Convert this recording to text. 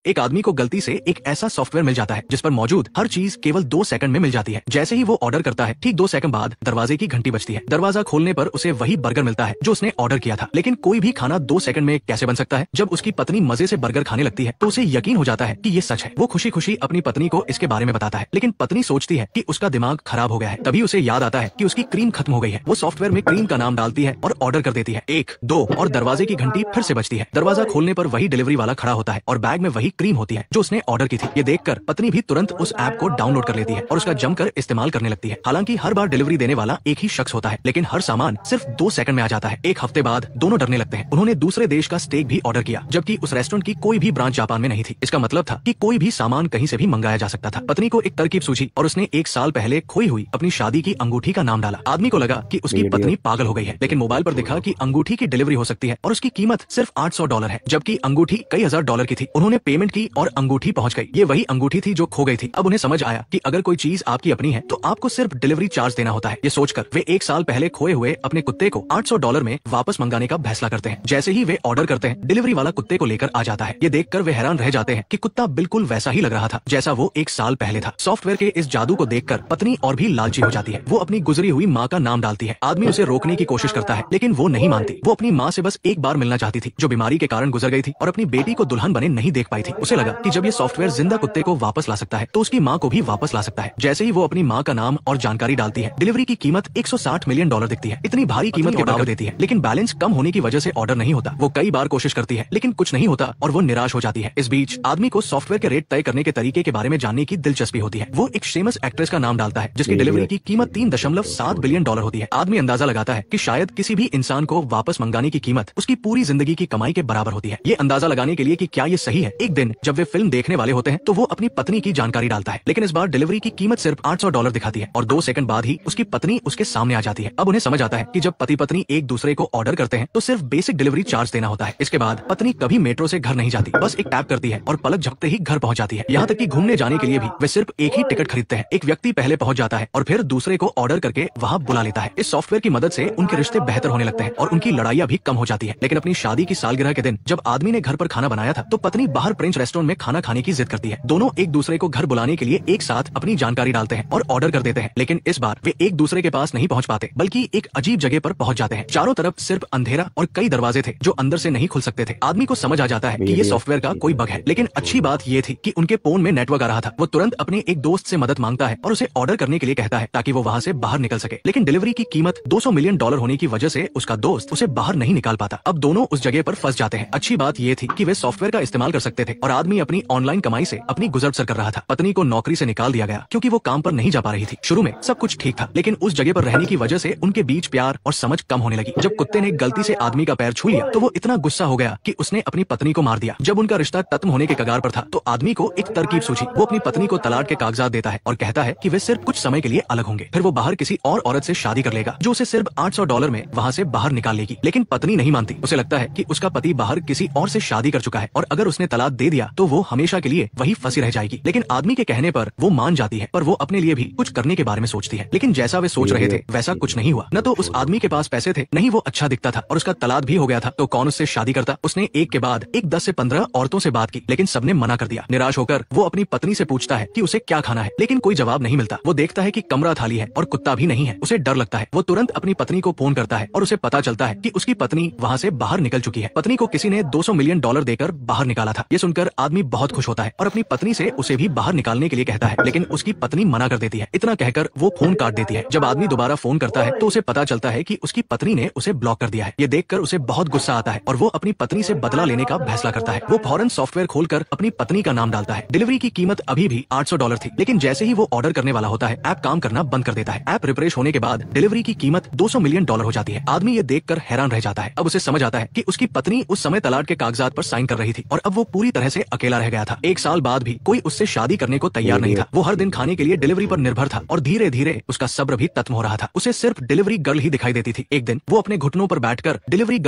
एक आदमी को गलती से एक ऐसा सॉफ्टवेयर मिल जाता है जिस पर मौजूद हर चीज केवल 2 सेकंड में मिल जाती है। जैसे ही वो ऑर्डर करता है, ठीक 2 सेकंड बाद दरवाजे की घंटी बजती है। दरवाजा खोलने पर उसे वही बर्गर मिलता है जो उसने ऑर्डर किया था। लेकिन कोई भी खाना 2 सेकंड में कैसे बन सकता है? जब उसकी पत्नी मजे से बर्गर खाने लगती है तो उसे यकीन हो जाता है कि ये सच है। वो खुशी खुशी अपनी पत्नी को इसके बारे में बताता है, लेकिन पत्नी सोचती है कि उसका दिमाग खराब हो गया है। तभी उसे याद आता है कि उसकी क्रीम खत्म हो गई है। वो सॉफ्टवेयर में क्रीम का नाम डालती है और ऑर्डर कर देती है। 1, 2 और दरवाजे की घंटी फिर से बजती है। दरवाजा खोलने पर वही डिलीवरी वाला खड़ा होता है और बैग में वही क्रीम होती है जो उसने ऑर्डर की थी। ये देखकर पत्नी भी तुरंत उस ऐप को डाउनलोड कर लेती है और उसका जमकर इस्तेमाल करने लगती है। हालांकि हर बार डिलीवरी देने वाला एक ही शख्स होता है, लेकिन हर सामान सिर्फ 2 सेकंड में आ जाता है। एक हफ्ते बाद दोनों डरने लगते हैं। उन्होंने दूसरे देश का स्टेक भी ऑर्डर किया, जबकि उस रेस्टोरेंट की कोई भी ब्रांच जापान में नहीं थी। इसका मतलब था कि कोई भी सामान कहीं से भी मंगाया जा सकता था। पत्नी को एक तरकीब सूझी और उसने 1 साल पहले खोई हुई अपनी शादी की अंगूठी का नाम डाला। आदमी को लगा कि उसकी पत्नी पागल हो गई है, लेकिन मोबाइल पर दिखा कि अंगूठी की डिलीवरी हो सकती है और उसकी कीमत सिर्फ $800 है, जबकि अंगूठी कई हजार डॉलर की थी। उन्होंने पेमेंट की और अंगूठी पहुंच गई। ये वही अंगूठी थी जो खो गई थी। अब उन्हें समझ आया कि अगर कोई चीज आपकी अपनी है तो आपको सिर्फ डिलीवरी चार्ज देना होता है। ये सोचकर वे 1 साल पहले खोए हुए अपने कुत्ते को $800 में वापस मंगाने का फैसला करते हैं। जैसे ही वे ऑर्डर करते हैं, डिलीवरी वाला कुत्ते को लेकर आ जाता है। ये देखकर वे हैरान रह जाते हैं कि कुत्ता बिल्कुल वैसा ही लग रहा था जैसा वो 1 साल पहले था। सॉफ्टवेयर के इस जादू को देखकर पत्नी और भी लालची हो जाती है। वो अपनी गुजरी हुई माँ का नाम डालती है। आदमी उसे रोकने की कोशिश करता है, लेकिन वो नहीं मानती। वो अपनी माँ से बस एक बार मिलना चाहती थी, जो बीमारी के कारण गुजर गई थी और अपनी बेटी को दुल्हन बने नहीं देख पाई थी। उसे लगा कि जब ये सॉफ्टवेयर जिंदा कुत्ते को वापस ला सकता है तो उसकी माँ को भी वापस ला सकता है। जैसे ही वो अपनी माँ का नाम और जानकारी डालती है, डिलीवरी की कीमत $160 मिलियन दिखती है। इतनी भारी कीमत के बावजूद देती है, लेकिन बैलेंस कम होने की वजह से ऑर्डर नहीं होता। वो कई बार कोशिश करती है, लेकिन कुछ नहीं होता और वो निराश हो जाती है। इस बीच आदमी को सॉफ्टवेयर के रेट तय करने के तरीके के बारे में जानने की दिलचस्पी होती है। वो एक फेमस एक्ट्रेस का नाम डालता है जिसकी डिलीवरी की कीमत $3.7 बिलियन होती है। आदमी अंदाजा लगाता है कि शायद किसी भी इंसान को वापस मंगाने की कीमत उसकी पूरी जिंदगी की कमाई के बराबर होती है। ये अंदाजा लगाने के लिए कि क्या ये सही है, एक दिन जब वे फिल्म देखने वाले होते हैं तो वो अपनी पत्नी की जानकारी डालता है, लेकिन इस बार डिलीवरी की कीमत सिर्फ $800 दिखाती है और 2 सेकंड बाद ही उसकी पत्नी उसके सामने आ जाती है। अब उन्हें समझ आता है कि जब पति पत्नी एक दूसरे को ऑर्डर करते हैं तो सिर्फ बेसिक डिलीवरी चार्ज देना होता है। इसके बाद पत्नी कभी मेट्रो से घर नहीं जाती, बस एक टैप करती है और पलक झपकते ही घर पहुंच जाती है। यहाँ तक कि घूमने जाने के लिए भी वे सिर्फ एक ही टिकट खरीदते हैं। एक व्यक्ति पहले पहुंच जाता है और फिर दूसरे को ऑर्डर करके वहाँ बुला लेता है। इस सॉफ्टवेयर की मदद से उनके रिश्ते बेहतर होने लगते हैं और उनकी लड़ाइयाँ भी कम हो जाती है। लेकिन अपनी शादी की सालगिरह के दिन जब आदमी ने घर पर खाना बनाया था तो पत्नी बाहर फ्रेंच रेस्टोरेंट में खाना खाने की जिद करती है। दोनों एक दूसरे को घर बुलाने के लिए एक साथ अपनी जानकारी डालते हैं और ऑर्डर कर देते हैं, लेकिन इस बार वे एक दूसरे के पास नहीं पहुंच पाते, बल्कि एक अजीब जगह पर पहुंच जाते हैं। चारों तरफ सिर्फ अंधेरा और कई दरवाजे थे जो अंदर से नहीं खुल सकते थे। आदमी को समझ आ जाता है कि ये सॉफ्टवेयर का कोई बग है, लेकिन अच्छी बात ये थी कि उनके फोन में नेटवर्क आ रहा था। वो तुरंत अपने एक दोस्त से मदद मांगता है और उसे ऑर्डर करने के लिए कहता है ताकि वो वहाँ से बाहर निकल सके, लेकिन डिलीवरी की कीमत $200 मिलियन होने की वजह से उसका दोस्त उसे बाहर नहीं निकाल पाता। अब दोनों उस जगह पर फंस जाते हैं। अच्छी बात ये थी कि वे सॉफ्टवेयर का इस्तेमाल कर सकते थे और आदमी अपनी ऑनलाइन कमाई से अपनी गुजर बसर कर रहा था। पत्नी को नौकरी से निकाल दिया गया क्योंकि वो काम पर नहीं जा पा रही थी। शुरू में सब कुछ ठीक था, लेकिन उस जगह पर रहने की वजह से उनके बीच प्यार और समझ कम होने लगी। जब कुत्ते ने गलती से आदमी का पैर छू लिया तो वो इतना गुस्सा हो गया कि उसने अपनी पत्नी को मार दिया। जब उनका रिश्ता खत्म होने के कगार पर था तो आदमी को एक तरकीब सूझी। वो अपनी पत्नी को तलाक के कागजात देता है और कहता है कि वे सिर्फ कुछ समय के लिए अलग होंगे, फिर वो बाहर किसी और औरत से शादी कर लेगा जो उसे सिर्फ $800 में वहाँ से बाहर निकाल लेगी। लेकिन पत्नी नहीं मानती। उसे लगता है कि उसका पति बाहर किसी और से शादी कर चुका है और अगर उसने तलाक दे दिया तो वो हमेशा के लिए वही फंसी रह जाएगी। लेकिन आदमी के कहने पर वो मान जाती है, पर वो अपने लिए भी कुछ करने के बारे में सोचती है। लेकिन जैसा वे सोच रहे थे वैसा कुछ नहीं हुआ। न तो उस आदमी के पास पैसे थे, नहीं वो अच्छा दिखता था और उसका तलाक भी हो गया था, तो कौन उससे शादी करता। उसने एक के बाद एक 10 से 15 औरतों से बात की, लेकिन सबने मना कर दिया। निराश होकर वो अपनी पत्नी से पूछता है कि उसे क्या खाना है, लेकिन कोई जवाब नहीं मिलता। वो देखता है कि कमरा खाली है और कुत्ता भी नहीं है। उसे डर लगता है। वो तुरंत अपनी पत्नी को फोन करता है और उसे पता चलता है कि उसकी पत्नी वहाँ से बाहर निकल चुकी है। पत्नी को किसी ने $200 मिलियन देकर बाहर निकाला था। ये सुनकर आदमी बहुत खुश होता है और अपनी पत्नी से उसे भी बाहर निकालने के लिए कहता है, लेकिन उसकी पत्नी मना कर देती है। इतना कहकर वो फोन काट देती है। जब आदमी दोबारा फोन करता है तो उसे पता चलता है कि उसकी पत्नी ने उसे ब्लॉक कर दिया है। ये देखकर उसे बहुत गुस्सा आता है और वो अपनी पत्नी से बदला लेने का फैसला करता है। वो फौरन सॉफ्टवेयर खोलकर अपनी पत्नी का नाम डालता है। डिलीवरी की कीमत अभी भी $800 थी, लेकिन जैसे ही वो ऑर्डर करने वाला होता है ऐप काम करना बंद कर देता है। ऐप रिफ्रेश होने के बाद डिलीवरी की कीमत $200 मिलियन हो जाती है। आदमी ये देखकर हैरान रह जाता है। अब उसे समझ आता है कि उसकी पत्नी उस समय तलाक के कागजात पर साइन कर रही थी और अब वो पूरी तरह से अकेला रह गया था। 1 साल बाद भी कोई उससे शादी करने को तैयार नहीं था। वो हर दिन खाने के लिए डिलीवरी पर निर्भर था और धीरे धीरे उसका सब्र भी खत्म हो रहा था। उसे सिर्फ डिलीवरी गर्ल ही दिखाई देती थी। एक दिन वो अपने घुटनों पर बैठकर डिलीवरी